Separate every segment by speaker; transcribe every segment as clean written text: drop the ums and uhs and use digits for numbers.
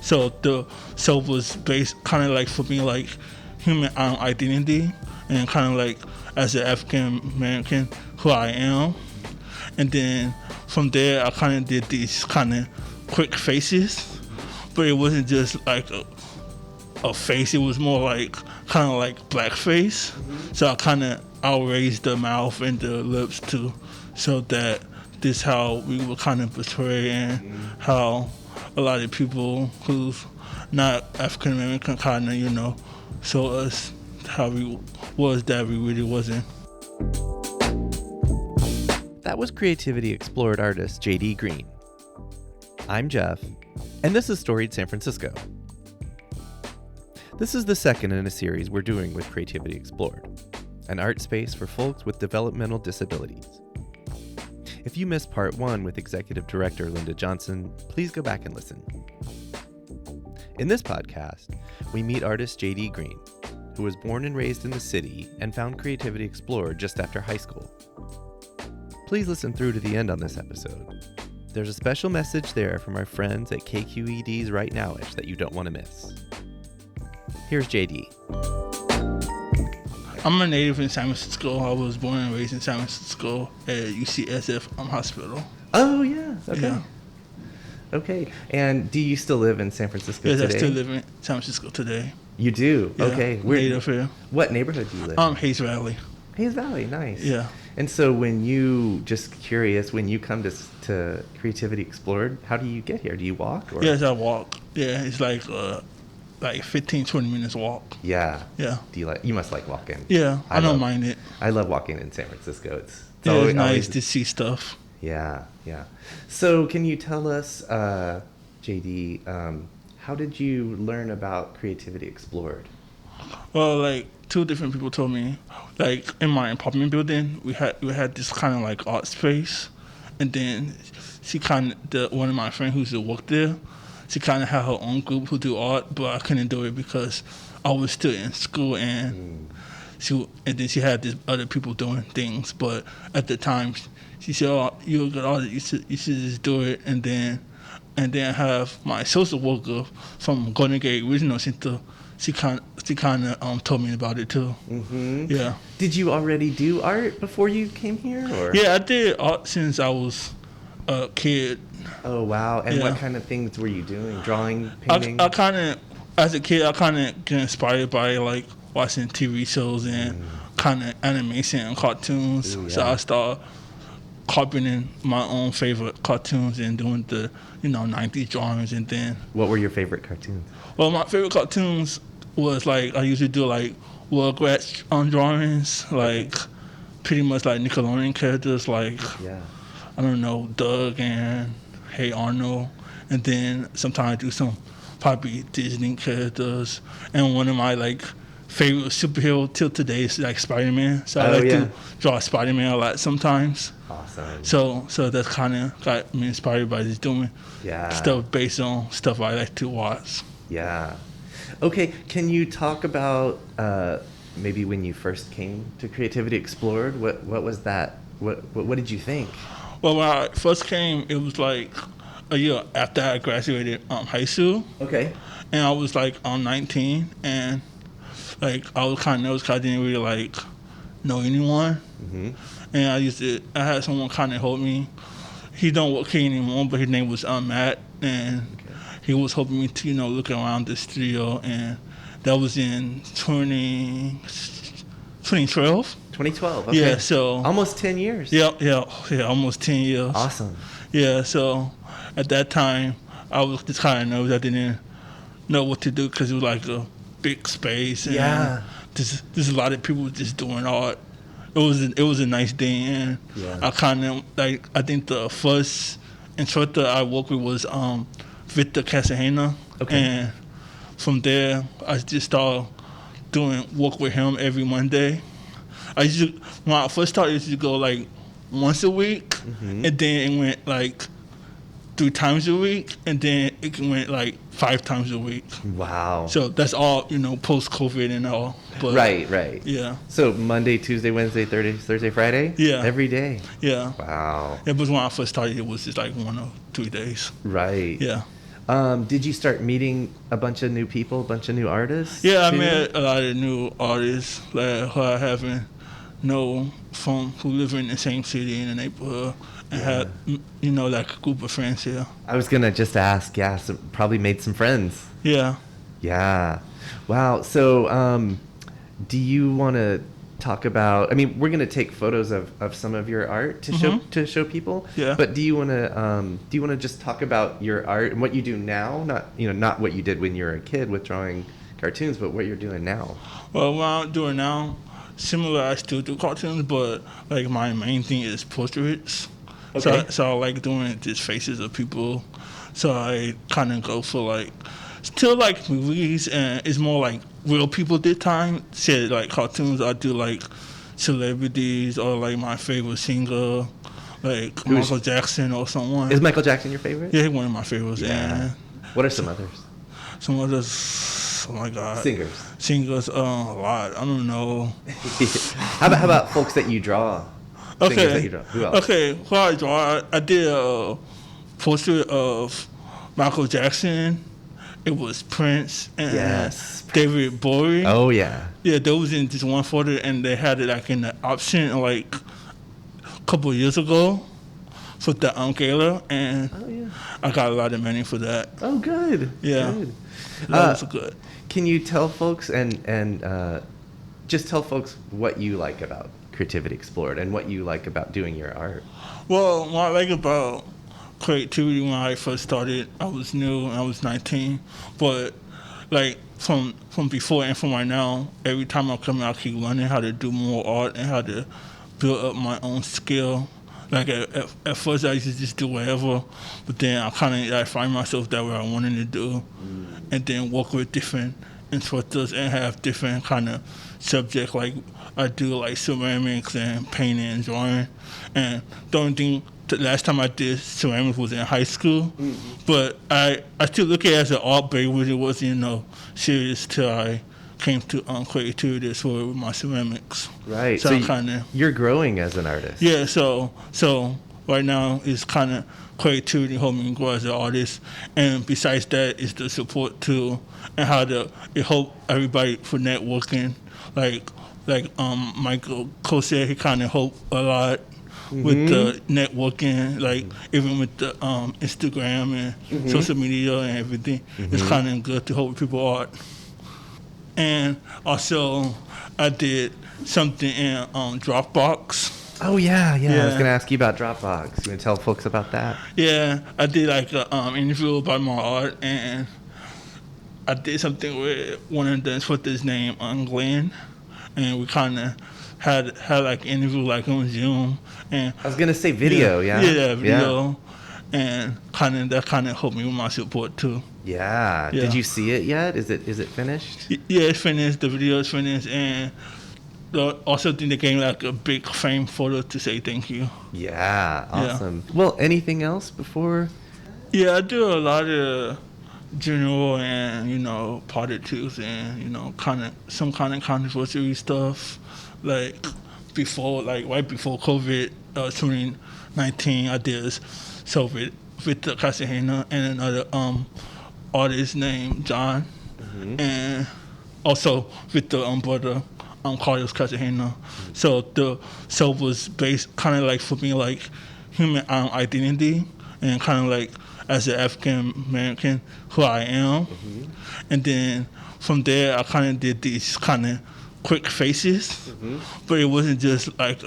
Speaker 1: So the self was based kind of like for me like human identity and kind of like as an African American who I am. And then from there I kind of did these kind of quick faces, but it wasn't just like a face. It was more like kind of like blackface. So I'll raise the mouth and the lips to show that this how we were kind of portray and how a lot of people who's not African American kind of show us how we was that we really wasn't.
Speaker 2: That was Creativity Explored artist JD Green. I'm Jeff, and this is Storied San Francisco. This is the second in a series we're doing with Creativity Explored, an art space for folks with developmental disabilities. If you missed part 1 with Executive Director Linda Johnson, please go back and listen. In this podcast, we meet artist JD Green, who was born and raised in the city and found Creativity Explored just after high school. Please listen through to the end on this episode. There's a special message there from our friends at KQED's Right Nowish that you don't want to miss. Here's JD.
Speaker 1: I'm a native in San Francisco. I was born and raised in San Francisco at UCSF Hospital.
Speaker 2: Oh, yeah. Okay.
Speaker 1: Yeah.
Speaker 2: Okay. And do you still live in San Francisco
Speaker 1: yes,
Speaker 2: today?
Speaker 1: I still live in San Francisco today.
Speaker 2: You do?
Speaker 1: Yeah,
Speaker 2: Okay.
Speaker 1: native here.
Speaker 2: What neighborhood do you live in?
Speaker 1: Hayes Valley.
Speaker 2: Hayes Valley, nice.
Speaker 1: Yeah.
Speaker 2: And so when you come to Creativity Explored, how do you get here? Do you walk? Or?
Speaker 1: Yes, I walk. Yeah, it's like 15, 20 minutes walk.
Speaker 2: Yeah.
Speaker 1: Yeah.
Speaker 2: You must like walking.
Speaker 1: Yeah, I don't mind it.
Speaker 2: I love walking in San Francisco. It's
Speaker 1: nice to see stuff.
Speaker 2: Yeah, yeah. So can you tell us, JD, how did you learn about Creativity Explored?
Speaker 1: Well, like 2 different people told me, like in my apartment building, we had this kind of like art space, and then one of my friends who used to work there, she kind of had her own group who do art, but I couldn't do it because I was still in school, and then she had these other people doing things. But at the time, she said, "Oh, you're a good artist. You should just do it." And then have my social worker from Golden Gate Regional Center. She kind of told me about it too. Mm-hmm. Yeah.
Speaker 2: Did you already do art before you came here? Or?
Speaker 1: Yeah, I did art since I was a kid.
Speaker 2: Oh wow! And what kind of things were you doing? Drawing, painting?
Speaker 1: I kind of, as a kid, I kind of get inspired by like watching TV shows and kind of animation and cartoons. Ooh, yeah. So I started copying my own favorite cartoons and doing the 90s drawings. And then,
Speaker 2: what were your favorite cartoons? Well,
Speaker 1: my favorite cartoons was like I usually do like Rugrats drawings, like pretty much like Nickelodeon characters, like I don't know, Doug and Hey Arnold, and then sometimes I do some probably Disney characters. And one of my like favorite superhero till today is like Spider-Man. So I like to draw Spider-Man a lot sometimes.
Speaker 2: Awesome.
Speaker 1: So that's kind of got me inspired by just doing stuff based on stuff I like to watch.
Speaker 2: Yeah. Okay, can you talk about maybe when you first came to Creativity Explored? What was that? What did you think?
Speaker 1: Well, when I first came, it was like a year after I graduated high school. Okay. And I was like 19, and like I was kind of nervous because I didn't really like know anyone. Mm-hmm. And I had someone kind of help me. He don't work here anymore, but his name was Matt, and he was helping me to look around the studio, and that was in 2012.
Speaker 2: 2012. Okay.
Speaker 1: Yeah, so
Speaker 2: almost 10 years.
Speaker 1: Yeah, almost 10 years.
Speaker 2: Awesome.
Speaker 1: Yeah, so at that time I was just kind of nervous. I didn't know what to do because it was like a big space, and there's a lot of people just doing art. It was a nice day, and I kind of like, I think the first instructor I worked with was Victor Casahena, and from there I just started doing work with him every Monday. When I first started, I used to go like once a week, and then it went like 3 times a week, and then it went like 5 times a week.
Speaker 2: Wow.
Speaker 1: So that's all, post-COVID and all. But,
Speaker 2: right.
Speaker 1: Yeah.
Speaker 2: So Monday, Tuesday, Wednesday, Thursday, Friday?
Speaker 1: Yeah.
Speaker 2: Every day?
Speaker 1: Yeah.
Speaker 2: Wow.
Speaker 1: It was when I first started, it was just like 1 or 2 days.
Speaker 2: Right.
Speaker 1: Yeah.
Speaker 2: Did you start meeting a bunch of new people, a bunch of new artists?
Speaker 1: Yeah, I
Speaker 2: too?
Speaker 1: met a lot of new artists who I haven't known from who live in the same city in the neighborhood and had like a group of friends here.
Speaker 2: I was gonna just ask. Yeah, so probably made some friends.
Speaker 1: Yeah.
Speaker 2: Yeah. Wow. So, do you want to talk about? I mean, we're gonna take photos of some of your art to show people.
Speaker 1: Yeah.
Speaker 2: But do you wanna just talk about your art and what you do now? Not what you did when you were a kid with drawing cartoons, but what you're doing now.
Speaker 1: Well, what I'm doing now, similar, I still do cartoons, but like my main thing is portraits.
Speaker 2: Okay.
Speaker 1: So I like doing just faces of people. So I kind of go for like, still like movies, and it's more like real people this time. Say like cartoons, I do like celebrities or like my favorite singer, like Michael Jackson or someone.
Speaker 2: Is Michael Jackson your favorite?
Speaker 1: Yeah, he's one of my favorites.
Speaker 2: Yeah. What are some others?
Speaker 1: Some others, oh my God.
Speaker 2: Singers,
Speaker 1: a lot. I don't know.
Speaker 2: How about folks that you draw? Singers that you draw. Who else?
Speaker 1: Okay, well, I draw. I did a portrait of Michael Jackson. It was Prince and David Bowie.
Speaker 2: Oh yeah.
Speaker 1: Yeah, those in just one photo, and they had it like in the option like a couple of years ago for the gala, and I got a lot of money for that.
Speaker 2: Oh, good.
Speaker 1: Yeah,
Speaker 2: good.
Speaker 1: That was good.
Speaker 2: Can you tell folks and just tell folks what you like about Creativity Explored and what you like about doing your art?
Speaker 1: Well, what I like about creativity, when I first started, I was new, I was 19, but like from before and from right now, every time I come out, I keep learning how to do more art and how to build up my own skill. Like at first I used to just do whatever, but then I find myself that what I wanted to do, and then work with different instructors and have different kind of subjects. Like I do like ceramics and painting and drawing, and the only thing, the last time I did ceramics was in high school, but I still look at it as an art, but it really wasn't serious till I came to creativity Explored with my ceramics.
Speaker 2: Right.
Speaker 1: So
Speaker 2: you're growing as an artist.
Speaker 1: Yeah. So right now it's kind of creativity helping me grow as an artist, and besides that, it's the support too, and how it help everybody for networking. Like Michael Cole said, he kind of helped a lot with the networking, like even with the Instagram and social media and everything. It's kind of good to help people art. And also, I did something in Dropbox.
Speaker 2: Oh yeah. I was gonna ask you about Dropbox. You wanna tell folks about that?
Speaker 1: Yeah, I did like an interview about my art, and I did something with one of the instructors named Glenn, and we kind of had like interview like on Zoom. And
Speaker 2: I was gonna say video,
Speaker 1: video, and that kind of helped me with my support too.
Speaker 2: Yeah. Did you see it yet? Is it finished?
Speaker 1: Yeah, it's finished. The video is finished, and also think they gave like a big frame photo to say thank you.
Speaker 2: Yeah, awesome. Yeah. Well, anything else before?
Speaker 1: Yeah, I do a lot of general and politics and some kind of controversial stuff. Like right before COVID 2019, I did so with Victor Casahena and another artist named John, and also with the brother Carlos Casahena. So the show was based kind of like for me like human identity and kind of like as an African American who I am, and then from there I kind of did these kind of quick faces, but it wasn't just like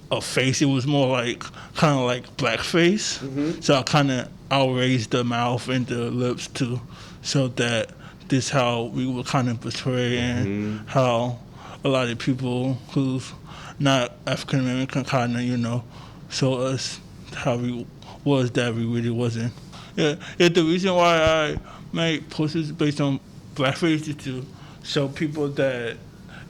Speaker 1: a face. It was more like kind of like blackface. So I kind of outraised the mouth and the lips to show that this how we were kind of portray and how a lot of people who's not African American kind of show us how we was that we really wasn't. Yeah. The reason why I made posters based on blackface is to show people that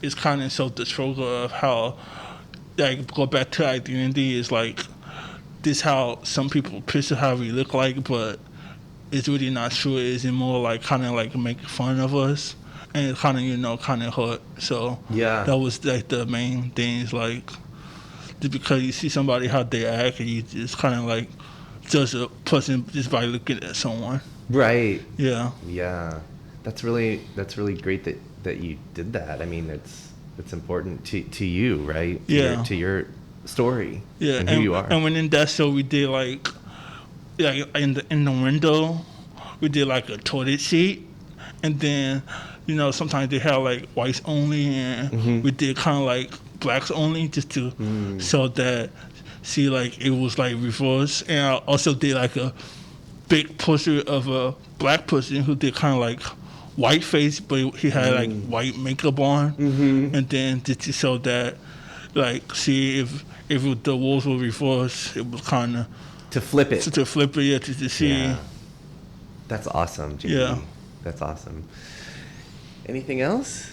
Speaker 1: it's kind of show the struggle of how, like, go back to identity is like this how some people picture how we look like, but it's really not true. It's more like kind of like making fun of us, and it kind of kind of hurt. So that was like the main thing. Is like just because you see somebody how they act, and you just kind of like judge a person just by looking at someone.
Speaker 2: Right.
Speaker 1: Yeah.
Speaker 2: Yeah. That's really great that you did that. I mean, it's important to you, right?
Speaker 1: Yeah.
Speaker 2: To your story.
Speaker 1: Yeah.
Speaker 2: And who you are.
Speaker 1: And when in that show, we did like in the window, we did like a toilet seat, and then sometimes they have like whites only, and we did kind of like blacks only, just to show that like it was like reverse. And I also did like a big poster of a black person who did kind of like white face, but he had like white makeup on, and then just to show that like see if the roles were reversed, it was kind of
Speaker 2: to flip it.
Speaker 1: To flip it, yeah, to see.
Speaker 2: Yeah. That's awesome, JD.
Speaker 1: Yeah.
Speaker 2: That's awesome. Anything else?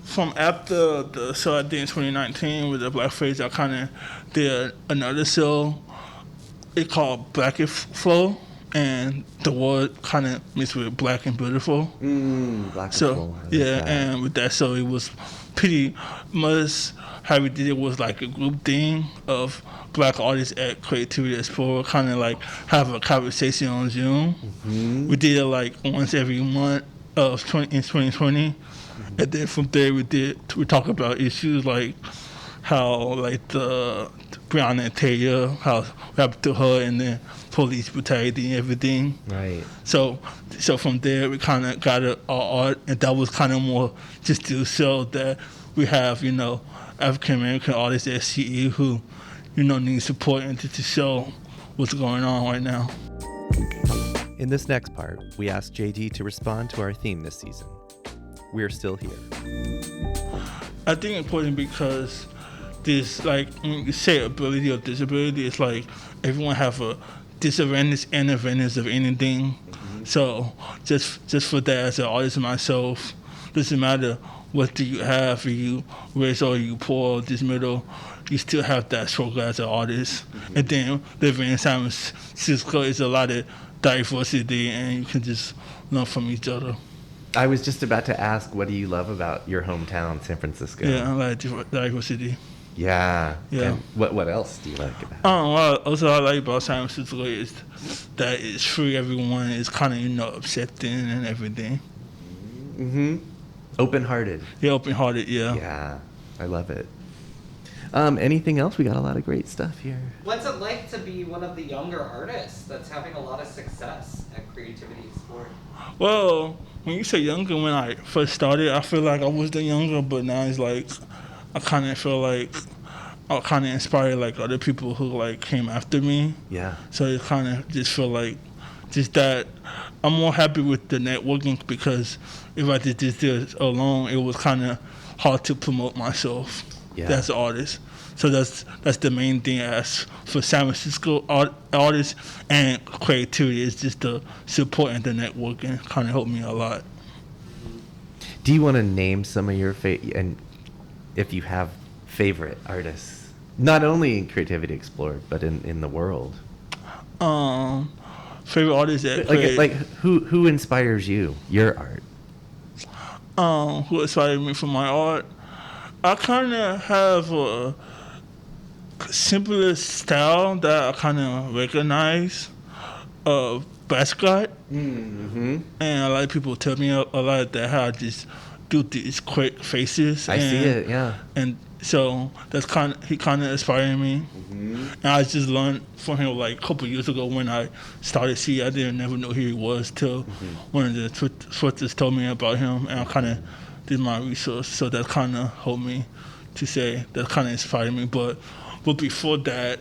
Speaker 1: From after the show I did in 2019 with the blackface, I kind of did another show. It called Black and Flow, and the word kind of mixed with black and beautiful.
Speaker 2: Black and Flow.
Speaker 1: Yeah, and with that show, it was pretty much how we did it was like a group thing of black artists at Creativity Explorer, kind of like have a conversation on Zoom. We did it like once every month in 2020, and then from there we talk about issues like how like the Breonna Taylor, how happened to her, and then police brutality and everything.
Speaker 2: Right.
Speaker 1: So from there we kind of got our art, and that was kind of more just to show that we have African American artists at CE who need support, and to show what's going on right now.
Speaker 2: In this next part, we asked JD to respond to our theme this season. We're still here.
Speaker 1: I think important because this, like, when you say ability or disability, it's like everyone have a disadvantage and advantage of anything. So just for that, as an artist myself, doesn't matter what do you have, are you rich or are you poor or this middle, you still have that struggle as an artist. And then living in San Francisco is a lot of diversity, and you can just learn from each other.
Speaker 2: I was just about to ask, what do you love about your hometown, San Francisco?
Speaker 1: Yeah, I like diversity.
Speaker 2: Yeah.
Speaker 1: Yeah.
Speaker 2: And what else do you like about it?
Speaker 1: Well, also I like about San Francisco is that it's free. Everyone is kind of accepting and everything.
Speaker 2: Open-hearted.
Speaker 1: Yeah, open-hearted. Yeah.
Speaker 2: Yeah, I love it. Anything else? We got a lot of great stuff here.
Speaker 3: What's it like to be one of the younger artists that's having a lot of success at Creativity Explored?
Speaker 1: Well, when you say younger, when I first started, I feel like I was the younger, but now it's like I kind of feel like I kind of inspired like other people who like came after me.
Speaker 2: Yeah.
Speaker 1: So it kind of just feel like just that I'm more happy with the networking, because if I did this alone, it was kind of hard to promote myself as an artist. So that's the main thing as for San Francisco artists and creativity, is just the support and the networking kind of helped me a lot.
Speaker 2: Do you want to name some of your and if you have favorite artists, not only in Creativity Explored but in the world?
Speaker 1: Favorite artists that
Speaker 2: like who inspires you, your art?
Speaker 1: Who inspired me for my art? I kind of have a simplest style that I kind of recognize. Basquiat. And a lot of people tell me a lot that how I just do these quick faces.
Speaker 2: I see it, yeah.
Speaker 1: And so that's he kind of inspired me. And I just learned from him like a couple years ago when I started see. I never know who he was till one of the Twitters told me about him, and I kind of did my research. So that kind of helped me to say, that kind of inspired me. But before that,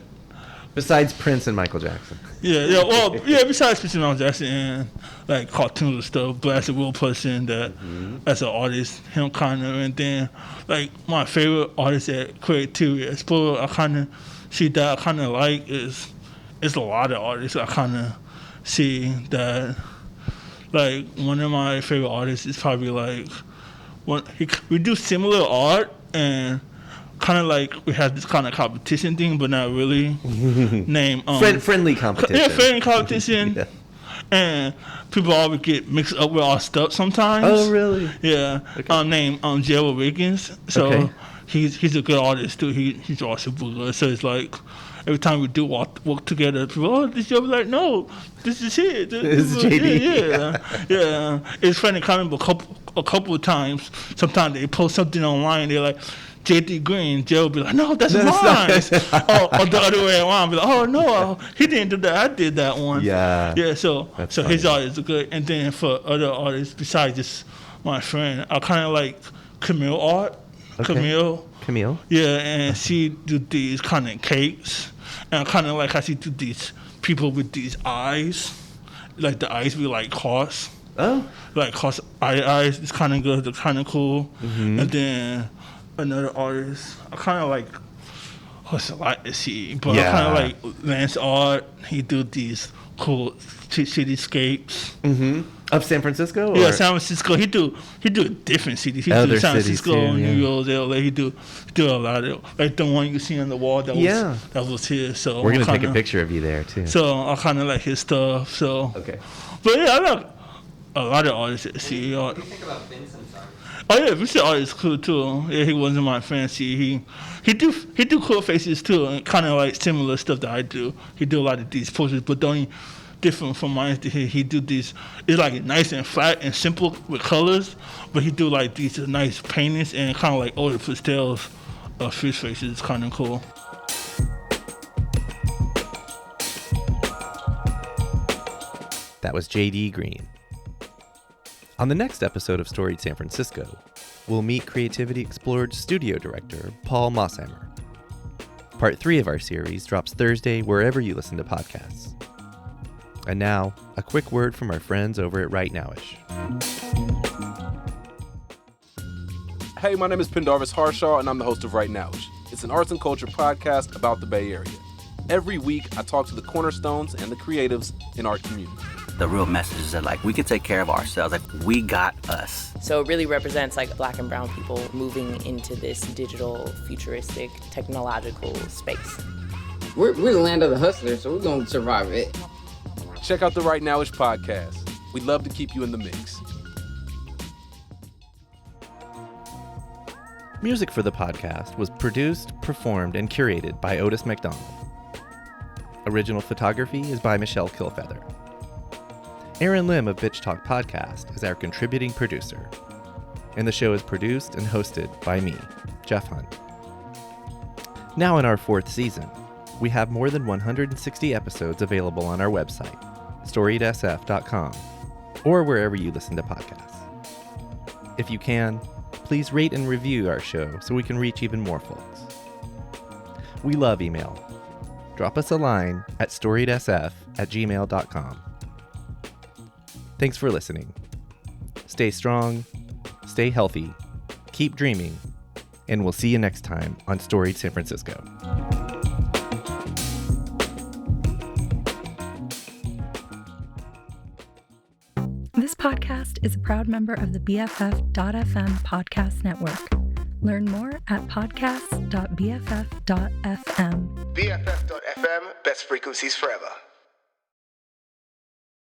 Speaker 2: besides Prince and Michael Jackson.
Speaker 1: Besides Prince and Michael Jackson and like cartoons and stuff, but as a real person, that as an artist, him kind of, and then like my favorite artist at Creativity Explorer, I kind of see that I kind of like is a lot of artists. I kind of see that like one of my favorite artists is probably like we do similar art, and kind of like we have this kind of competition thing, but not really. Name
Speaker 2: friendly competition.
Speaker 1: Yeah, friendly competition. and people always get mixed up with our stuff sometimes.
Speaker 2: Oh, really?
Speaker 1: Yeah.
Speaker 2: Okay.
Speaker 1: Named Gerald Wiggins. So
Speaker 2: Okay.
Speaker 1: he's a good artist too. He's also super good. So it's like every time we do work together, people, oh, this job, like, no, this is it.
Speaker 2: This is JD.
Speaker 1: Yeah. It's funny coming a couple of times. Sometimes they post something online. They're like, JD Green. Joe will be like, no, that's mine. Or the other way around. Be like, oh no, he didn't do that. I did that one.
Speaker 2: Yeah.
Speaker 1: So
Speaker 2: That's
Speaker 1: his
Speaker 2: funny.
Speaker 1: artists are good. And then for other artists besides just my friend, I kind of like Camille art.
Speaker 2: Okay. Camille?
Speaker 1: Yeah, and she do these kind of cakes, and I kind of like how she do these people with these eyes, like the eyes be like cross,
Speaker 2: Oh.
Speaker 1: like cross eyes. It's kind of good. It's kind of cool.
Speaker 2: Mm-hmm.
Speaker 1: And then another artist, I kind of like. It's a lot to see, but
Speaker 2: Yeah.
Speaker 1: I kind of like Lance Art. He do these cool cityscapes.
Speaker 2: Mm-hmm. Of San Francisco? Or?
Speaker 1: Yeah, San Francisco. He do different cities. He
Speaker 2: Other
Speaker 1: do San
Speaker 2: cities
Speaker 1: Francisco,
Speaker 2: too,
Speaker 1: New
Speaker 2: yeah.
Speaker 1: York, LA. He do a lot of like the one you see on the wall that was here. So
Speaker 2: We're going to
Speaker 1: I
Speaker 2: take a
Speaker 1: kinda-
Speaker 2: picture of you there, too.
Speaker 1: So I kind of like his stuff. So,
Speaker 2: Okay.
Speaker 1: but yeah, I like a lot of artists at CE
Speaker 3: What
Speaker 1: art.
Speaker 3: do you think about Vincent's art?
Speaker 1: Oh yeah, Vincent art is cool too. Yeah, he wasn't my fancy. He do cool faces too, and kind of like similar stuff that I do. He do a lot of these poses, but the only different from mine is he do these. It's like nice and flat and simple with colors, but he do like these nice paintings and kind of like older pastels of fish faces. It's kind of cool.
Speaker 2: That was JD Green. On the next episode of Storied San Francisco, we'll meet Creativity Explored Studio Director Paul Moshammer. Part 3 of our series drops Thursday wherever you listen to podcasts. And now, a quick word from our friends over at Right Nowish.
Speaker 4: Hey, my name is Pendarvis Harshaw, and I'm the host of Right Nowish. It's an arts and culture podcast about the Bay Area. Every week, I talk to the cornerstones and the creatives in our community.
Speaker 5: The real message is that, like, we can take care of ourselves. Like, we got us.
Speaker 6: So it really represents, like, Black and brown people moving into this digital, futuristic, technological space.
Speaker 7: We're the land of the hustlers, so we're going to survive it.
Speaker 4: Check out the Right Nowish podcast. We'd love to keep you in the mix.
Speaker 2: Music for the podcast was produced, performed, and curated by Otis McDonald. Original photography is by Michelle Kilfeather. Aaron Lim of Bitch Talk Podcast is our contributing producer. And the show is produced and hosted by me, Jeff Hunt. Now in our 4th season, we have more than 160 episodes available on our website, storiedsf.com, or wherever you listen to podcasts. If you can, please rate and review our show so we can reach even more folks. We love email. Drop us a line at storiedsf@gmail.com. Thanks for listening. Stay strong, stay healthy, keep dreaming, and we'll see you next time on Storied San Francisco.
Speaker 8: This podcast is a proud member of the BFF.FM podcast network. Learn more at podcasts.bff.fm.
Speaker 9: BFF.FM, best frequencies forever.